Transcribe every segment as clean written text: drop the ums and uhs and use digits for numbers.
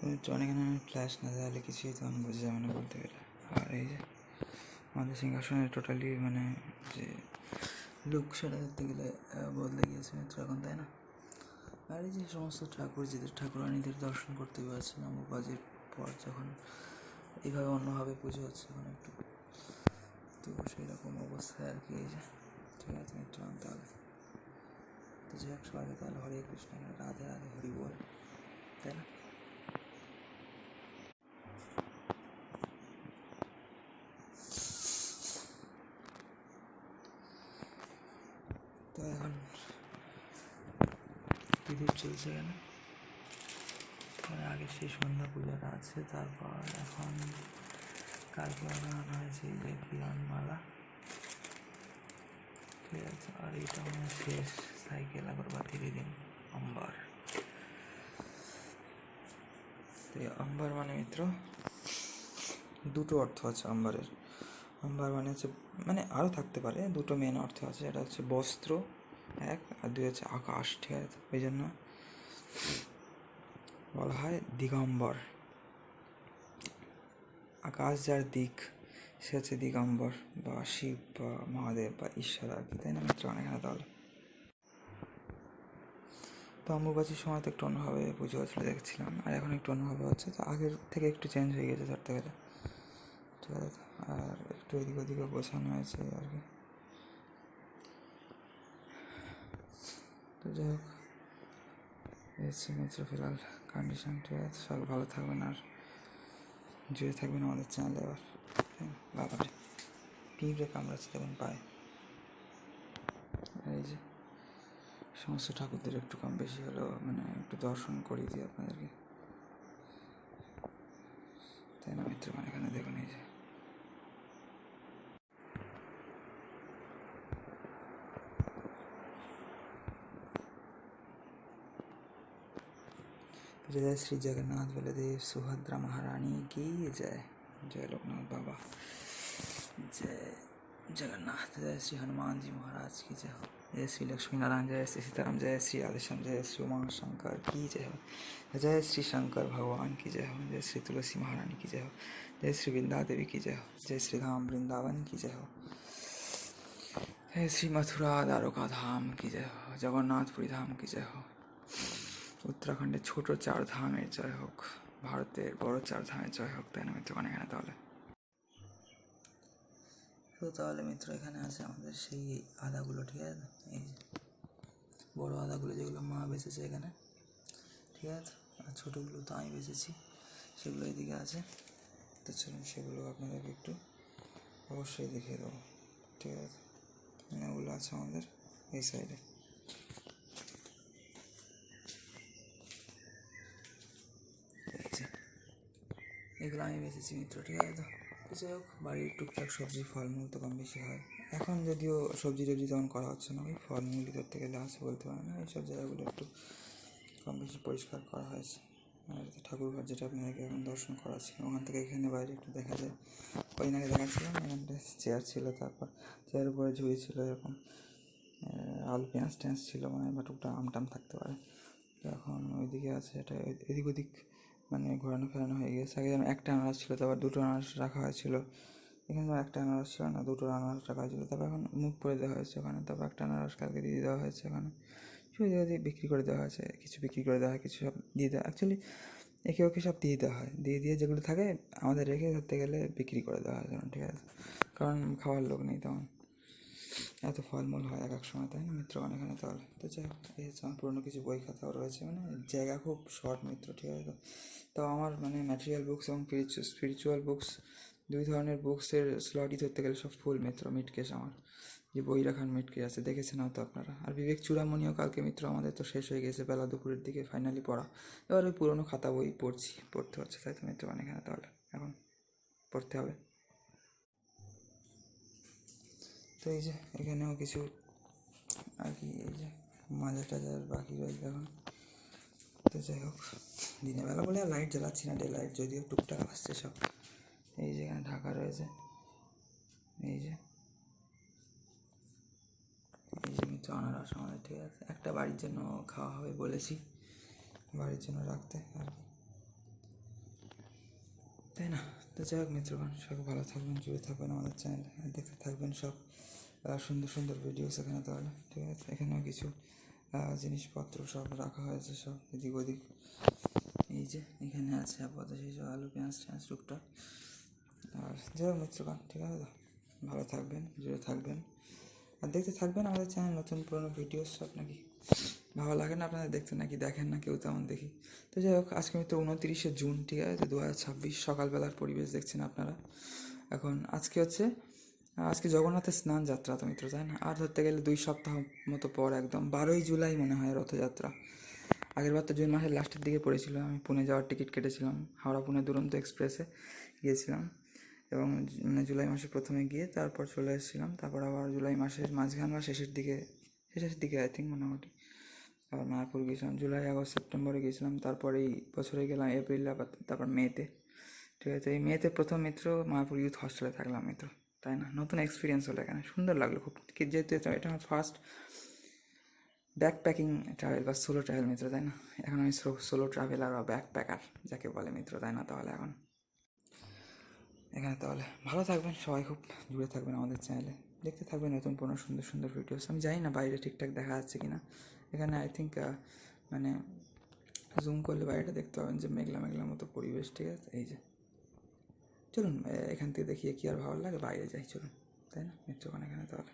এখানে ফ্ল্যাশ না দেওয়ালে কিছুই তখন বোঝা যাবে না বলতে গেলে। আর এই যে আমাদের সিংহাসনের টোটালি মানে যে লুক সেটা দেখতে গেলে বদলে গিয়েছে মিত্র এখন, তাই না? আর এই যে সমস্ত ঠাকুরজিদের ঠাকুরানীদের দর্শন করতে পারছিলাম বাজির পর, যখন এইভাবে অন্যভাবে পুজো হচ্ছে এখন একটু, তো সেই রকম অবস্থায় আর কি। এই যে ঠিক আছে মিত্র, তাহলে তো যাই হোক, সবাইকে তাহলে হরে কৃষ্ণ, রাধে রাধে, হরি বল, তাই না? তো এখন প্রদীপ চলছে এখানে, মানে আগে সেই সন্ধ্যা পূজাটা আছে, তারপর এখন কালকে বানানো হয়েছে এই যে কিরণমালা, ঠিক আছে। আর এটা মানে শেষ সাইকেল আগরবাতির দিন অম্বার। তো অম্বার মানে মিত্র দুটো অর্থ আছে অম্বারের। অম্বার মানে হচ্ছে, মানে আরও থাকতে পারে, দুটো মেন অর্থ আছে। এটা হচ্ছে বস্ত্র এক, আর দুই হচ্ছে আকাশ, ঠিক আছে। ওই জন্য বলা হয় দিগম্বর। আকাশ যার দিক সে হচ্ছে দিগম্বর, বা শিব বা মহাদেব বা ঈশ্বর আর কি, তাই না মিত্র? অনেকখানে তাহলে তো অম্বুবাচীর সময় তো একটু অন্যভাবে পুজো হচ্ছিল দেখছিলাম, আর এখন একটু অন্যভাবে হচ্ছে, তো আগের থেকে একটু চেঞ্জ হয়ে গেছে ধরতে গেলে, ঠিক আছে। আর একটু এদিক ওদিকে গোছানো হয়েছে আর কি। তো যাই হোক, এসছি মিত্র ফিলহাল কন্ডিশন, ঠিক আছে। সবাই ভালো থাকবেন আর জুড়ে থাকবেন আমাদের চ্যানেলে। এবার বাবারে পিঁপড়ে কামড়াচ্ছে দেখুন পায়ে। এই যে সমস্ত ঠাকুরদের একটু কম বেশি হলেও মানে একটু দর্শন করিয়ে দিই আপনাদেরকে, তাই না মিত্র? মানে এখানে দেখুন এই যে जय श्री जगन्नाथ बलदेव सुभद्रा महारानी की जय। जय लोकनाथ बाबा, जय जगन्नाथ, जय श्री हनुमान जी महाराज की जय हो। जय श्री लक्ष्मी नारायण, जय श्री सीताराम, जय श्री राधेश्याम, जय श्री उमा शंकर की जय हो। जय श्री शंकर भगवान की जय हो। जय श्री तुलसी महारानी की जय हो। जय श्री वृंदा देवी की जय हो। जय श्री धाम वृंदावन की जय हो। जय श्री मथुरा द्वारका धाम की जय हो। जगन्नाथपुरी धाम की जय हो। उत्तराखंडेर ছোট চার ধামের জয় হোক, ভারতের বড় চার ধামের জয় হোক, তাই না মিত্র? এখানে তাহলে তো তাহলে মিত্র এখানে আছে আমাদের সেই আদাগুলো, ঠিক আছে। এই বড় আদাগুলো যেগুলো মা বেঁচেছে এখানে, ঠিক আছে। আর ছোটোগুলো তো আমি বেঁচেছি, সেগুলো এদিকে আছে। তো চলুন সেগুলো আপনাদেরকে একটু অবশ্যই দেখিয়ে দেবো, ঠিক আছে। মানে ওগুলো আছে আমাদের এই সাইডে। এগুলো আমি বেঁচেছি মিত্র, ঠিক আছে। তো যাই হোক, বাড়ির টুকটাক সবজি ফলমূল তো কম বেশি হয় এখন, যদিও সবজি টবজি তেমন করা হচ্ছে না, ওই ফলমূলই ধরতে গেলে আছে বলতে পারে না। এইসব জায়গাগুলো একটু কম বেশি পরিষ্কার করা হয়েছে। আর ঠাকুরঘর যেটা আপনাদেরকে এখন দর্শন করাচ্ছি, ওখান থেকে এখানে বাইরে একটু দেখা যায়। কদিন আগে দেখাচ্ছিলাম, এখানটা চেয়ার ছিল, তারপর চেয়ারের উপরে ঝুড়ি ছিল, এরকম আলু পেঁয়াজ টেঁয়াজ ছিল, মানে বা টুকটা আমটাম থাকতে পারে। তো এখন ওইদিকে আছে, এটা এদিক ওদিক মানে ঘোরানো ফেরানো হয়ে গেছে। আগে যেমন একটা আনারস ছিল, তারপর দুটো আনারস রাখা হয়েছিল। এখানে তো একটা আনারস ছিল না, দুটো আনারস রাখা হয়েছিল। তারপর এখন মুখ করে দেওয়া হয়েছে ওখানে, তারপর একটা আনারস কালকে দিয়ে দেওয়া হয়েছে ওখানে। কিছু জায়গায় বিক্রি করে দেওয়া হয়েছে, কিছু বিক্রি করে দেওয়া হয়, কিছু সব দিয়ে দেওয়া, অ্যাকচুয়ালি একে ওকে সব দিয়ে দেওয়া হয়। দিয়ে যেগুলো থাকে আমাদের রেখে ধরতে গেলে বিক্রি করে দেওয়া হয় তখন, ঠিক আছে। কারণ খাওয়ার লোক নেই তখন, এত ফলমূল হয় এক এক সময়, তাই না মিত্র? অনেকখানে তাহলে তো যাই হোক, এই হচ্ছে আমার পুরোনো কিছু বই খাতাও রয়েছে, মানে জায়গা খুব শর্ট মিত্র, ঠিক আছে। তো আমার মানে ম্যাটেরিয়াল বুকস এবং স্পিরিচুয়াল বুকস, দুই ধরনের বুকসের স্লটই ধরতে গেলে সব ফুল মিত্র। মিটকেস আমার যে বই রাখার মিটকেস আছে, দেখেছেন হয়তো আপনারা। আর বিবেক চূড়ামণিও কালকে মিত্র আমাদের তো শেষ হয়ে গেছে বেলা দুপুরের দিকে ফাইনালি পড়া। এবার ওই পুরোনো খাতা বই পড়তে হচ্ছে, তাই তো মিত্র? অনেকখানে তাহলে এখন পড়তে হবে। তো এই যে এখানেও কিছু আর কি, এই যে মাজা টাজার বাকি রয়েছে এখন। তো যাই হোক, দিনের বেলা বলে আর লাইট জ্বালাচ্ছি না, ডে লাইট যদিও টুকটাক আসছে সব। এই যে এখানে ঢাকা রয়েছে, এই যে মিত্র আনারস আমাদের, ঠিক আছে। একটা বাড়ির জন্য খাওয়া হবে বলেছি, বাড়ির জন্য রাখতে আর কি। তাই না? তো যাই হোক মিত্রগণ, সবাই ভালো থাকবেন, জুড়ে থাকবেন আমাদের চ্যানেলে, আর দেখতে থাকবেন সব সুন্দর সুন্দর ভিডিওস এখানে। তাহলে ঠিক আছে, এখানেও কিছু জিনিসপত্র সব রাখা হয়েছে, সব এদিক ওদিক। এই যে এখানে আছে আপাতত সেই সব আলু পেঁয়াজ টেঁয়াজ টুকটাক। আর যাই হোক মিত্রগণ, ঠিক আছে, তো ভালো থাকবেন, জুড়ে থাকবেন, আর দেখতে থাকবেন আমাদের চ্যানেল নতুন পুরোনো ভিডিওস সব। নাকি ভালো লাগে না আপনাদের দেখতে, নাকি দেখেন না কেউ তেমন দেখি? তো যাই হোক, আজকে মিত্র 29শে জুন, ঠিক আছে, 2026 সকালবেলার পরিবেশ দেখছেন আপনারা। এখন আজকে জগন্নাথের স্নান যাত্রা তো মিত্র, তাই না? আর ধরতে গেলে 2 সপ্তাহ মতো পর একদম 12ই জুলাই মনে হয় রথযাত্রা। আগেরবার তো জুন মাসের লাস্টের দিকে পড়েছিল। আমি পুনে যাওয়ার টিকিট কেটেছিলাম, হাওড়া পুনে দুরন্ত এক্সপ্রেসে গিয়েছিলাম, এবং মানে জুলাই মাসে প্রথমে গিয়ে তারপর চলে এসেছিলাম। তারপর আবার জুলাই মাসের মাঝখান বা শেষের দিকে আই থিঙ্ক মোটামুটি আবার মায়াপুর গিয়েছিলাম। জুলাই আগস্ট সেপ্টেম্বরে গিয়েছিলাম, তারপর এই বছরে গেলাম এপ্রিল, আবার তারপর মেতে। ঠিক আছে, এই মেতে প্রথম মিত্র মায়াপুর ইউথ হস্টেলে থাকলাম মিত্র, তাই না? নতুন এক্সপিরিয়েন্স হলো এখানে, সুন্দর লাগলো খুব। যেহেতু এটা আমার ফার্স্ট ব্যাকপ্যাকিং ট্রাভেল বা সোলো ট্রাভেল মিত্র, তাই না? এখন আমি সোলো ট্রাভেলার বা ব্যাকপ্যাকার যাকে বলে মিত্র, তাই না? তাহলে এখন এখানে তাহলে ভালো থাকবেন সবাই, খুব জুড়ে থাকবেন আমাদের চ্যানেলে, দেখতে থাকবেন নতুন পুরনো সুন্দর সুন্দর ভিডিওস। আমি জানি না বাইরে ঠিকঠাক দেখা যাচ্ছে কি না, এখানে আই থিঙ্ক মানে জুম করলে বাইরেটা দেখতে পাবেন যে মেঘলা মেঘলার মতো পরিবেশ। ঠিক আছে, এই যে চলুন এখান থেকে দেখিয়ে কি আর ভালো লাগে, বাইরে যাই চলুন, তাই না মিত্রগণ? এখানে তাহলে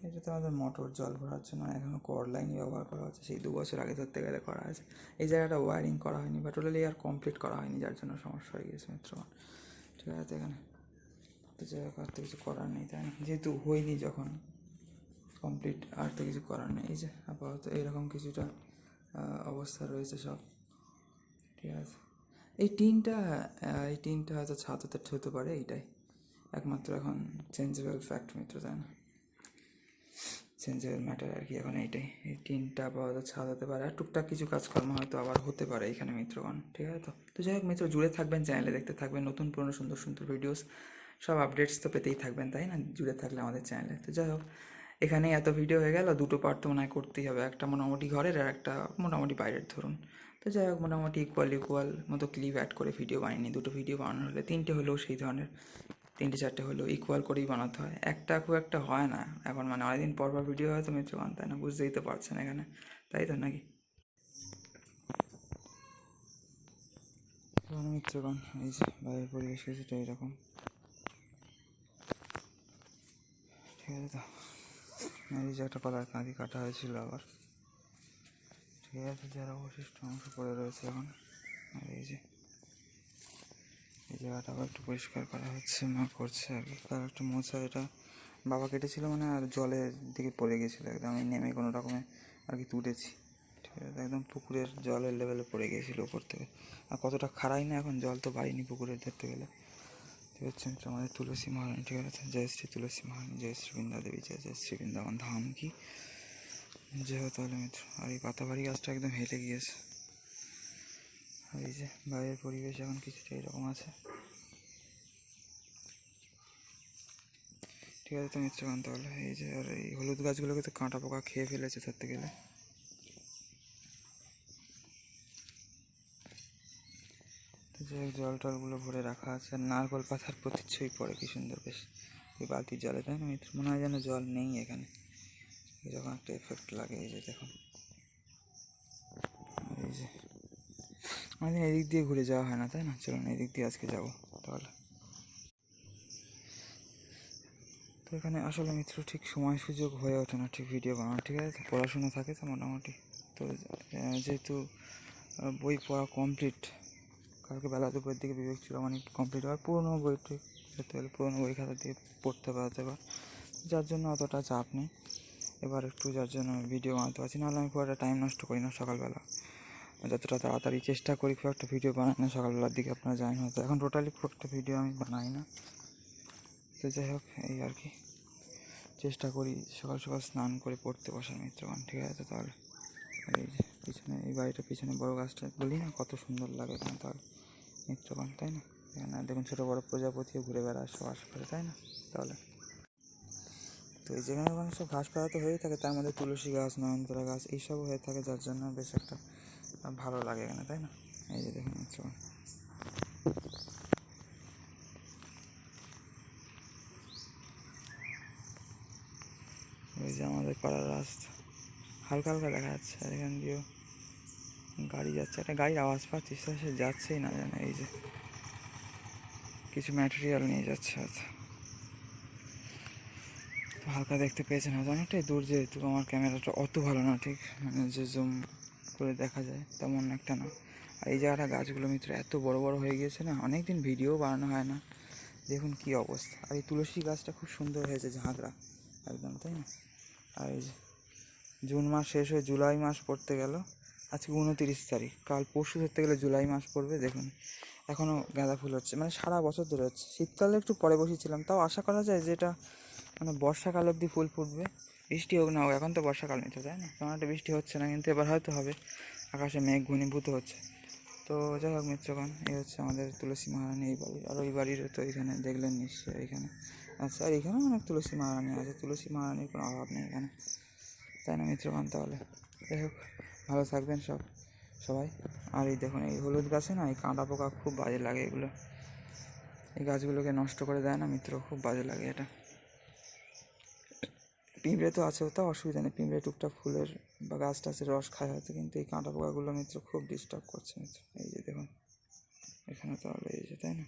এটা তো আমাদের মোটর জল ভরার জন্য এখনও কর লাইনই ব্যবহার করা হচ্ছে, সেই 2 বছর আগে ধরতে গেলে করা আছে। এই জায়গাটা ওয়ারিং করা হয়নি বা টোটালি আর কমপ্লিট করা হয়নি, যার জন্য সমস্যা হয়ে গেছে মিত্রগণ। ঠিক আছে, এখানে তো জায়গা আর তো কিছু করার নেই, তাই না? যেহেতু হয়নি যখন কমপ্লিট, আর তো কিছু করার নেই। এই যে আপাতত এইরকম কিছুটা অবস্থা রয়েছে সব। ঠিক আছে, এই টিনটা হয়তো ছাদ হতে পারে, এইটাই একমাত্র এখন চেঞ্জেবল ফ্যাক্ট মিত্র, তাই না? চেঞ্জেবল ম্যাটার আর কি এখন এইটাই। এই টিনটা আপাতত ছাদ হতে পারে, আর টুকটাক কিছু কাজকর্ম হয়তো আবার হতে পারে এখানে মিত্রগণ। ঠিক আছে, তো যাই হোক মিত্র, জুড়ে থাকবেন চ্যানেলে, দেখতে থাকবেন নতুন পুরনো সুন্দর সুন্দর ভিডিওস, সব আপডেটস তো পেতেই থাকবেন, তাই না? জুড়ে থাকলে আমাদের চ্যানেলে। তো যাই হোক, এখানে এত ভিডিও হয়ে গেল, 2টো পার্ট তো মনে হয় করতেই হবে, একটা মোটামুটি ঘরের আর একটা মোটামুটি বাইরের ধরুন। তো যাই হোক, মোটামুটি ইকুয়াল মতো ক্লিপ অ্যাড করে ভিডিও বানিয়ে নিই। 2টো ভিডিও বানানো হলে 3টে হলেও সেই ধরনের, 3টে 4টে হলেও ইকুয়াল করেই বানাতে হয়, একটা খুব একটা হয় না এখন, মানে অনেকদিন পর ভিডিও হয় তো মিত্রগণ, তাই না? বুঝতেই তো পারছেন এখানে, তাই তো নাকি মিত্রগণ? এই যে বাইরের পরিবেশ কিছুটা এরকম, ঠিক আছে। তো এই যে একটা কলার কাঁদি কাটা হয়েছিল আবার, ঠিক আছে, যারা অবশিষ্ট অংশ পড়ে রয়েছে এখন। আর এই যে এই জায়গাটা আবার একটু পরিষ্কার করা হচ্ছে, মা করছে আর কি। কার একটা মোছা, এটা বাবা কেটেছিল মানে, আর জলের দিকে পড়ে গিয়েছিলো একদম, আমি নেমে কোনো রকমে আর কি তুলেছি। ঠিক আছে, একদম পুকুরের জলের লেভেলে পড়ে গিয়েছিলো উপর থেকে। আর কতটা খাড়াই না এখন, জল তো বাড়িনি পুকুরের ধরতে গেলে। ঠিক আছে, আমাদের তুলসী মহারানী, ঠিক আছে, জয় শ্রী তুলসী মহারানী, জয় শ্রী বৃন্দা দেবী, জয় জয় শ্রী বৃন্দাবন ধাম কি জয়। তাহলে মিত্র, আর এই পাতাবাড়ি গাছটা একদম হেলে গিয়েছে। আর এই যে বাইরের পরিবেশ এখন কিছুটা এরকম আছে। ঠিক আছে তো মিত্রগণ, তাহলে এই যে আর এই হলুদ গাছগুলোকে তো কাঁটা পোকা খেয়ে ফেলেছে ধরতে গেলে। তো যে জল টলগুলো ভরে রাখা আছে, আর নারকোল পাতার প্রতিচ্ছবি পড়ে কি সুন্দর বেশ এই বালতির জলে, তাই না মিত্র? মনে হয় যেন জল নেই এখানে, এরকম একটা এফেক্ট লাগে। এই যে দেখুন, এই যে আমাদের এদিক দিয়ে ঘুরে যাওয়া হয় না, তাই না? চলুন এদিক দিয়ে আজকে যাবো তাহলে। তো এখানে আসলে মিত্র ঠিক সময় সুযোগ হয়ে ওঠে না ঠিক ভিডিও বানানো, ঠিক আছে, পড়াশোনা থাকে তো মোটামুটি। তো যেহেতু বই পড়া কমপ্লিট, কালকে বেলা 2টোর দিকে বিবেক চূড়ামণি কমপ্লিট হয়, পুরোনো বই ঠিক ধরতে গেলে পুরোনো বই খাতা দিয়ে পড়তে পারতে পার, যার জন্য অতটা চাপ নেই এবার একটু, যার জন্য ভিডিও বানাতে পারছি। নাহলে আমি খুব একটা টাইম নষ্ট করি না সকালবেলা, যতটা তাড়াতাড়ি চেষ্টা করি খুব একটা ভিডিও বানাই না সকালবেলার দিকে, আপনারা জানেন হয়তো। এখন টোটালি খুব একটা ভিডিও আমি বানাই না। তো যাই হোক, এই আর কি চেষ্টা করি সকাল সকাল স্নান করে পড়তে বসার মিত্রগণ। ঠিক আছে, তাহলে এই যে পিছনে এই বাড়িটার পিছনে বড় গাছটা বলি না কত সুন্দর লাগে এখানে তাহলে মিত্রগণ, তাই না? এখানে দেখুন ছোটো বড়ো প্রজাপতিও ঘুরে বেড়ায় সব আশেপাশে, তাই না? তাহলে তো এই যেখানে ওখানে সব ঘাস পাতা তো হয়েই থাকে, তার মধ্যে তুলসী গাছ, নয়নতারা গাছ এইসবও হয়ে থাকে, যার জন্য বেশ একটা ভালো লাগে এখানে, তাই না? এই যে দেখুন মিত্রগণ, ওই যে আমাদের পাড়ার রাস্তা হালকা হালকা দেখা যাচ্ছে, আর এখান দিয়েও গাড়ি যাচ্ছে, একটা গাড়ির আওয়াজ পাচ্ছি, সে যাচ্ছেই না জানে। এই যে কিছু ম্যাটেরিয়াল নিয়ে যাচ্ছে হয়তো, হালকা দেখতে পেয়েছেন হয়তো, অনেকটাই দূর, যেহেতু আমার ক্যামেরাটা অত ভালো না ঠিক, মানে যে জুম করে দেখা যায় তেমন একটা না। আর এই জায়গাটা গাছগুলো মিত্র এত বড় বড় হয়ে গিয়েছে না, অনেক দিন ভিডিও বানানো হয় না, দেখুন কি অবস্থা। আর এই তুলসী গাছটা খুব সুন্দর হয়েছে, ঝাঁকড়া একদম, তাই না? আর এই যে জুন মাস শেষ হয়ে জুলাই মাস পড়তে গেল, আজকে 29 তারিখ, কাল পরশু ধরতে গেলে জুলাই মাস পড়বে। দেখুন এখনও গাঁদা ফুল হচ্ছে, মানে সারা বছর ধরে হচ্ছে। শীতকালে একটু পরে বসেছিলাম, তাও আশা করা যায় যে এটা মানে বর্ষাকাল অবধি ফুল ফুটবে, বৃষ্টি হোক না হোক, এখন তো বর্ষাকাল নিতে তাই না, তেমন একটা বৃষ্টি হচ্ছে না, কিন্তু এবার হয়তো হবে, আকাশে মেঘ ঘনীভূত হচ্ছে। তো যাই হোক মিত্রগণ, এই হচ্ছে আমাদের তুলসী মহারানী এই বাড়ির। আর ওই বাড়িরও তো এখানে দেখলেন নিশ্চয়ই, এখানে আচ্ছা, আর এখানেও অনেক তুলসী মহারানী আছে, তুলসী মহারানীর কোনো অভাব নেই এখানে, তাই না মিত্রগণ? তাহলে যাই হোক, ভালো থাকবেন সবাই। আর এই দেখুন এই হলুদ গাছে না এই কাঁটা পোকা খুব বাজে লাগে, এগুলো এই গাছগুলোকে নষ্ট করে দেয় না মিত্র, খুব বাজে লাগে এটা। পিঁপড়ে তো আছে, তাও অসুবিধা নেই, পিঁপড়ে টুকটাক ফুলের বা গাছ টাছের রস খায় হয়তো, কিন্তু এই কাঁটা পোকাগুলো মিত্র খুব ডিস্টার্ব করছে মিত্র। এই যে দেখুন এখানে, তাহলে এই যে, তাই না?